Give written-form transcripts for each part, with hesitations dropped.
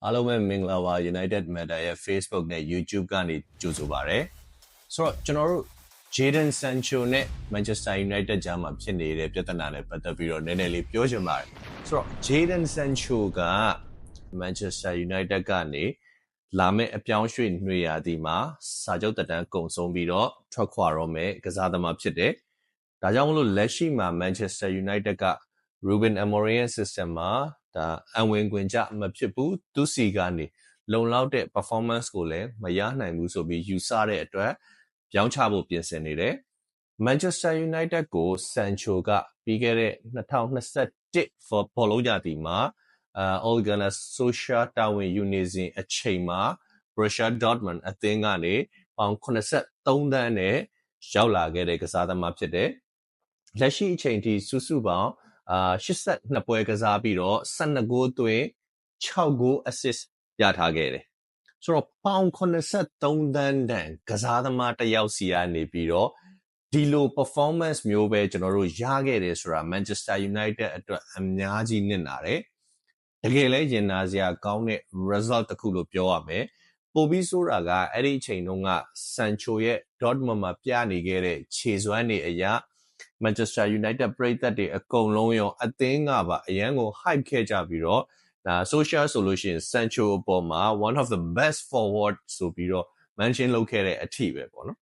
အားလုံးပဲမင်္ဂလာပါ United Meta ရဲ့ Facebook နဲ့ YouTube ကနေကြိုဆိုပါရစေ။ဆိုတော့ကျွန်တော်တို့ Jadon Sancho နဲ့ Manchester United ကြားမှာဖြစ်နေတဲ့ပြဿနာနဲ့ပတ်သက်ပြီးတော့နည်းနည်းလေးပြောချင်ပါတယ်။ဆိုတော့ Jadon Sancho က Manchester United ကနေလာမယ့်အပြောင်းရွှေ့နှွေရာသီမှာစာချုပ်သက်တမ်းကုန်ဆုံးပြီးတော့ထွက်ခွာတော့မယ်ကစားသမားဖြစ်တယ်။ဒါကြောင့်မလို့လက်ရှိမှာ Manchester United က Ruben Amorim ရဲ့ system မှာဒါအဝင်ခွင်ကြမဖြစ်ဘူးသူစီကနေလုံလောက်တဲ့ performance ကိုလည်းမရနိုင်ဘူးဆိုပြီးယူဆတဲ့အတွက်ပြောင်းချဖို့ပြင်ဆင်နေတယ် Manchester United ကို Sancho ကပြီးခဲ့တဲ့2021 for လုံးကြသည်မှာOle Gunnar Solskjaer တာဝန်ယူနေစဉ်အချိန်မှာ Borussia Dortmund အသင်းကနေပေါင်83သန်းနဲ့ရောက်လာခဲ့တဲ့ကစားသမားဖြစ်တယ်လက်ရှိအချိန်ထိစုစုပေါင်း82ပွဲကစားပြီးတော့12ဂိုးသွင်း6ဂိုး assist ရထားခဲ့တယ်ဆိုတော့ပေါင်83သန်းတန်ကစားသမားတစ်ယောက်စီကနေပြီးတော့ဒီလို performance မျိုးပဲကျွန်တော်တို့ရခဲ့တယ်ဆိုတာ Manchester United အတွက်အများကြီးနစ်နာတယ်တကယ်လဲရင်နာစရာကောင်းတဲ့ result တစ်ခုလို့ပြောရမယ်ပိုပြီးဆိုတာကအဲ့ဒီအချိန်တုန်းက Sancho ရဲ့ Dortmund မှာပြနေခဲ့တဲ့ခြေစွမ်းတွေအရာ Manchester United ပရိသတ်တွေအကုန်လုံးရောအသင်းကပါအရန်ကို hype ခဲ့ကြပြီးတော့ဒါ social ဆိုလို့ရှိရင် Sancho အပေါ်မှာ one of the best forward ဆိုပြီးတော့ mention လုပ်ခဲ့တဲ့အထိပဲပေါ့နော်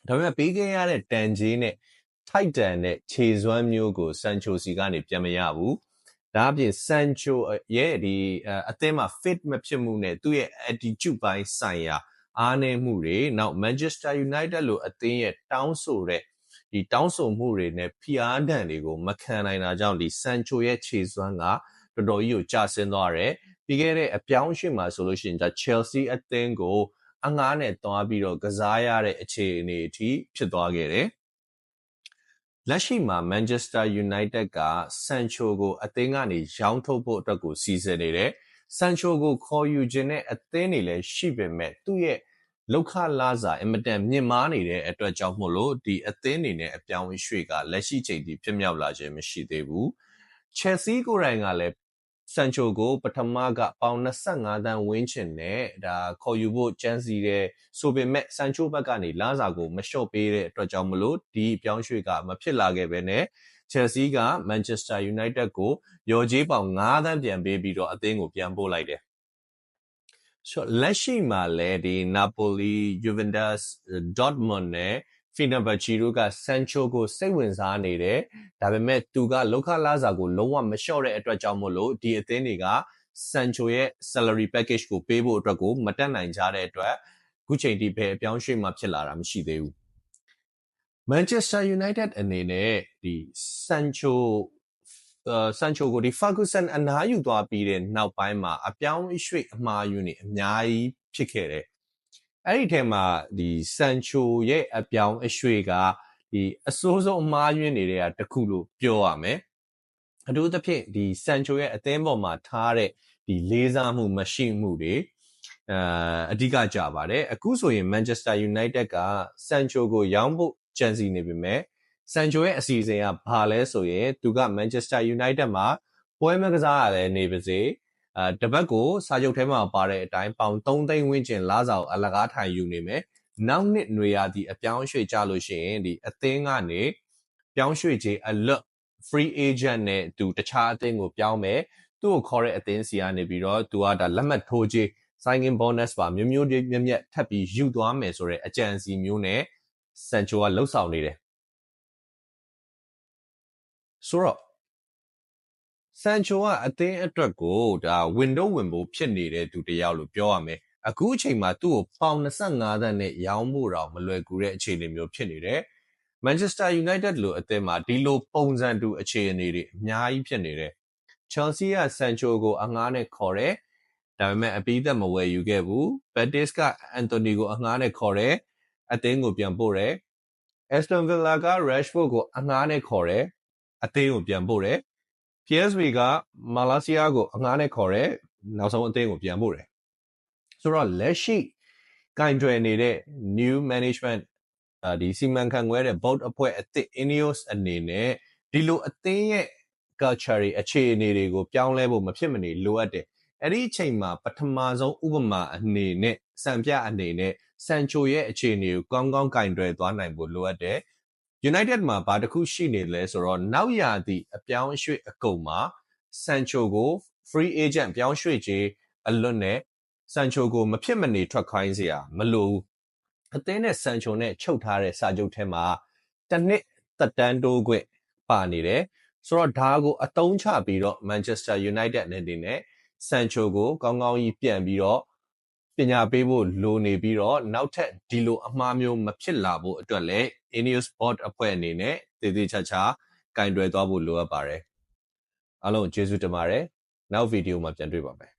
ဒါပေမဲ့ပေးခဲ့ရတဲ့တန်ကြီးနဲ့ tight တန်တဲ့ခြေစွမ်းမျိုးကို Sancho စီကနေပြန်မရဘူးဒါအပြင် Sancho ရဲ့ဒီအသင်းမှာ fit မဖြစ်မှုနဲ့သူ့ရဲ့ attitude ပိုင်းဆိုင်ရာအားနည်းမှုတွေနောက် Manchester United လို့အသင်းရဲ့တောင်းဆိုတဲ့ဒီတောင်းဆိုမှုတွေနဲ့ဖိအားဒဏ်တွေကိုမခံနိုင်တာကြောင့်ဒီ Sancho ရဲ့ခြေစွမ်းကတော်တော်ကြီးကိုကျဆင်းသွားတယ်ပြီးခဲ့တဲ့အပြောင်းအရွှေ့မှာဆိုလို့ရှိရင်ဒါ Chelsea အသင်းကိုအငှားနဲ့တွားပြီးတော့ကစားရတဲ့အခြေအနေအထိဖြစ်သွားခဲ့တယ်လက်ရှိမှာ Manchester United က Sancho ကိုအသင်းကနေရောင်းထုတ်ဖို့အတွက်ကိုစီစဉ်နေတယ် Sancho ကိုခေါ်ယူခြင်းနဲ့အသင်းတွေလည်းရှိပေမဲ့သူ့ရဲ့လောက်ခလာစာအင်မတန်မြင့်မားနေတဲ့အတွက်ကြောင့်မို့လို့ဒီအသင်းတွေနဲ့အပြောင်းအရွှေ့ကလက်ရှိချိန်ထိဖြစ်မြောက်လာခြင်းမရှိသေးဘူး Chelsea ကိုယ်တိုင်ကလည်း Sancho ကိုပထမကပေါင်25သန်းဝန်းကျင်နဲ့ဒါခေါ်ယူဖို့ကြံစီတယ်ဆိုပေမဲ့ Sancho ဘက်ကနေလာစာကိုမလျှော့ပေးတဲ့အတွက်ကြောင့်မလို့ဒီအပြောင်းအရွှေ့ကမဖြစ်လာခဲ့ပဲနဲ့ Chelsea က Manchester United ကိုရော်ကြေးပေါင်9သန်းပြန်ပေးပြီးတော့အသင်းကိုပြန်ပို့လိုက်တယ်ဆိုလက်ရှိမှာလည်းဒီ Napoli, Juventus, Dortmund နဲ့ Fenerbahce တို့က Sancho ကိုစိတ်ဝင်စားနေတယ်ဒါပေမဲ့သူကလောက်ခလာစာကိုလုံးဝမလျှော့တဲ့အတွက်ကြောင့်မို့လို့ဒီအသင်းတွေက Sancho ရဲ့ salary package ကိုပေးဖို့အတွက်ကိုမတက်နိုင်ကြတဲ့အတွက်ခုချိန်ထိပဲအပြောင်းရွှေ့မှဖြစ်လာတာမရှိသေးဘူး Manchester United အနေနဲ့ဒီ Sancho ကိုဒီ Ferguson အနားယူသွားပြီးတဲ့နောက်ပိုင်းမှာအပြောင်းအရွှေ့အမှားယူနေအများကြီးဖြစ်ခဲ့တယ်အဲ့ဒီထဲမှာဒီ Sancho ရဲ့အပြောင်းအရွှေ့ကဒီအစိုးဆုံးအမှားယွင်းနေတဲ့တခုလို့ပြောရမယ်အထူးသဖြင့်ဒီ Sancho ရဲ့အသင်းပေါ်မှာထားတဲ့ဒီလေးစားမှုမရှိမှုတွေအဓိကကြပါတယ်အခုဆိုရင် Manchester United က Sancho ကိုရောင်းဖို့ကြံစီနေပေမဲ့ Sancho ရဲ့အစီအစဉ်ကဘာလဲဆိုရင်သူက Manchester United မှာပွဲမကစားရလဲနေပါစေတပတ်ကိုစာချုပ်ထဲမှာပါတဲ့အတိုင်းပေါင်3သိန်းဝန်းကျင်လာစာကိုအလကားထိုင်ယူနေမယ်နောက်နှစ်နွေရာသီအပြောင်းအရွှေ့ကြလို့ရှိရင်ဒီအသင်းကနေပြောင်းရွှေ့ခြင်းအလွတ် free agent နဲ့သူတခြားအသင်းကိုပြောင်းမယ်သူ့ကိုခေါ်တဲ့အသင်းစီကနေပြီးတော့သူကဒါလက်မှတ်ထိုးခြင်း signing bonus ပါမျိုးမျိုးမြက်မြက်ထပ်ပြီးယူသွားမယ်ဆိုတဲ့အကြံစီမျိုးနဲ့ Sancho ကလှုပ်ဆောင်နေတယ်ဆိုတော့ Sancho ကအသင်းအတွက်ကိုဒါ window ဝင်ဖို့ဖြစ်နေတဲ့သူတယောက်လို့ပြောရမယ်အခုအချိန်မှာသူ့ကိုပေါင်25သန်းနဲ့ရောင်းဖို့တော့မလွယ်ကူတဲ့အခြေအနေမျိုးဖြစ်နေတယ် Manchester United လို့အသင်းမှာဒီလိုပုံစံတူအခြေအနေတွေအများကြီးဖြစ်နေတယ် Chelsea က Sancho ကိုအငှားနဲ့ခေါ်တယ်ဒါပေမဲ့အပြီးသက်မဝယ်ယူခဲ့ဘူး Betis က Anthony ကိုအငှားနဲ့ခေါ်တယ်အသင်းကိုပြန်ပို့တယ် Aston Villa က Rashford ကိုအငှားနဲ့ခေါ်တယ်အသင်းကိုပြန်ပို့တယ် PSV က Malaysia ကိုအငှားနဲ့ခေါ်တယ်နောက်ဆုံးအသင်းကိုပြန်ပို့တယ်ဆိုတော့လက်ရှိကင်တွယ်နေတဲ့ new management ဒီစီမံခန့်ခွဲတဲ့ board အဖွဲ့အသစ် Ineos အနေနဲ့ဒီလိုအသင်းရဲ့ culture တွေအခြေအနေတွေကိုပြောင်းလဲဖို့မဖြစ်မနေလိုအပ်တယ် အဲ့ဒီအချိန်မှာပထမဆုံးဥပမာအနေနဲ့စံပြအနေနဲ့ဆန်ချိုရဲ့အခြေအနေကိုကောင်းကောင်းကင်တွယ်သွားနိုင်ဖို့လိုအပ်တယ် United မှာဘာတစ်ခုရှိနေလဲဆိုတော့နောက်ရာသီအပြောင်းအရွှေ့အကုန်မှာဆန်ချိုကို free agent ပြောင်းရွှေ့ခြင်းအလွတ်နဲ့ဆန်ချိုကိုမဖြစ်မနေထွက်ခိုင်းစရာမလိုဘူးအသင်းနဲ့ဆန်ချိုနဲ့ချုပ်ထားတဲ့စာချုပ်ထဲမှာတစ်နှစ်သက်တမ်းတိုးခွင့်ပါနေတယ်ဆိုတော့ဒါကိုအသုံးချပြီးတော့ Manchester United အနေနဲ့ဆန်ချိုကိုကောင်းကောင်းကြီးပြန်ပြီးတော့ပညာပေးဖို့လိုနေပြီးတော့နောက်ထပ်ဒီလိုအမှားမျိုးမဖြစ်လာဖို့အတွက်လည်း Ineos Board အဖွဲ့အနေနဲ့တည်တည်ချာချာကင်တွယ်သွားဖို့လိုအပ်ပါတယ်အားလုံးကျေးဇူးတင်ပါတယ်နောက်ဗီဒီယိုမှာပြန်တွေ့ပါမယ်